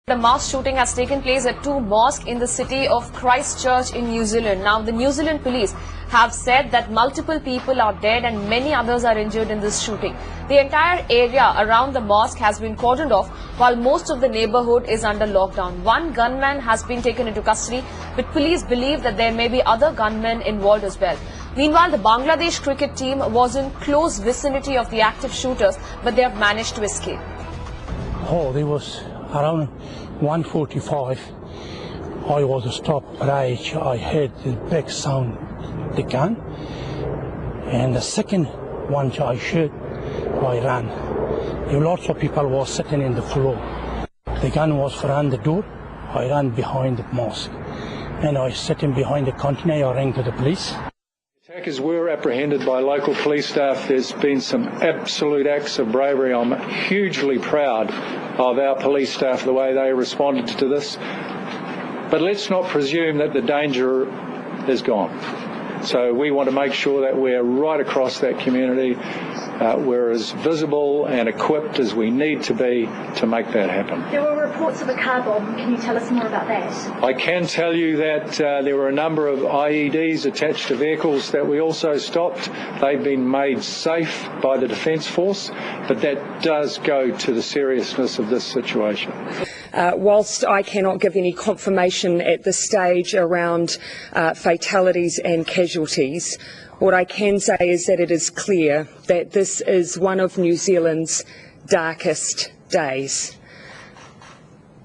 The mass shooting has taken place at two mosques in the city of Christchurch in New Zealand. Now, the New Zealand police have said that multiple people are dead and many others are injured in this shooting. The entire area around the mosque has been cordoned off while most of the neighborhood is under lockdown. One gunman has been taken into custody, but police believe that there may be other gunmen involved as well. Meanwhile, the Bangladesh cricket team was in close vicinity of the active shooters, but they have managed to escape. Oh, there was around 1:45. I was stopped, but I heard the big sound, the gun, and the second one I heard, I ran. Lots of people were sitting in the floor. The gun was around the door. I ran behind the mosque, and I sitting behind the container. I rang to the police. Attackers were apprehended by local police staff. There's been some absolute acts of bravery. I'm hugely proud of our police staff, the way they responded to this. But let's not presume that the danger is gone. So we want to make sure that we're right across that community. We're as visible and equipped as we need to be to make that happen. There were reports of a car bomb. Can you tell us more about that? I can tell you that there were a number of IEDs attached to vehicles that we also stopped. They've been made safe by the Defence Force, but that does go to the seriousness of this situation. Whilst I cannot give any confirmation at this stage around fatalities and casualties, what I can say is that it is clear that this is one of New Zealand's darkest days.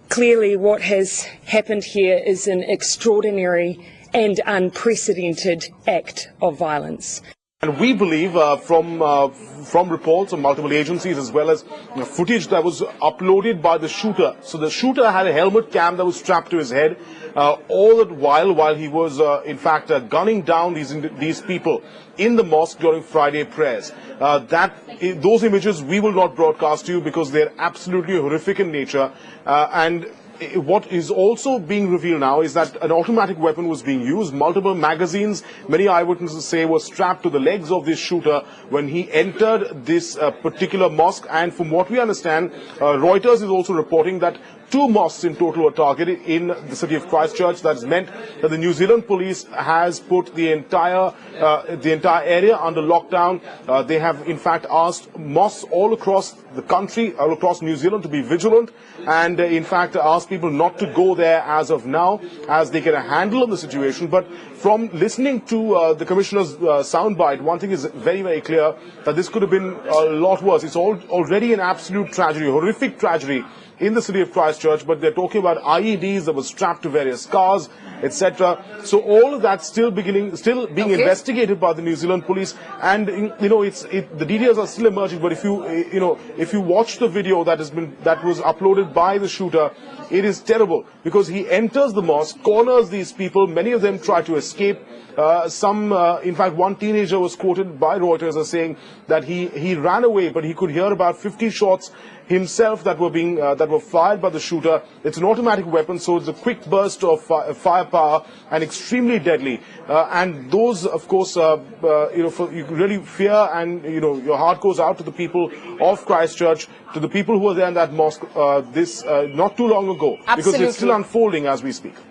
Clearly, what has happened here is an extraordinary and unprecedented act of violence. And we believe from reports of multiple agencies as well as footage that was uploaded by the shooter. So the shooter had a helmet cam that was strapped to his head all the while he was in fact gunning down these people in the mosque during Friday prayers. Those images we will not broadcast to you because they're absolutely horrific in nature. And what is also being revealed now is that an automatic weapon was being used. Multiple magazines, many eyewitnesses say, were strapped to the legs of this shooter when he entered this particular mosque. And from what we understand, Reuters is also reporting that 2 mosques in total were targeted in the city of Christchurch. That has meant that the New Zealand police has put the entire area under lockdown. They have in fact asked mosques all across the country, all across New Zealand, to be vigilant, and in fact asked people not to go there as of now, as they get a handle on the situation. But from listening to the Commissioner's soundbite, one thing is very, very clear, that this could have been a lot worse. It's already an absolute tragedy, horrific tragedy in the city of Christchurch, but they're talking about IEDs that were strapped to various cars, etc. So all of that still being investigated by the New Zealand police, and the details are still emerging. But if you watch the video that was uploaded by the shooter, it is terrible because he enters the mosque, corners these people. Many of them try to escape. In fact, one teenager was quoted by Reuters as saying that he ran away, but he could hear about 50 shots himself that were fired by the shooter. It's an automatic weapon, so it's a quick burst of firepower and extremely deadly. And those, of course, you really fear, and your heart goes out to the people of Christchurch, to the people who were there in that mosque not too long ago, because it's still unfolding as we speak.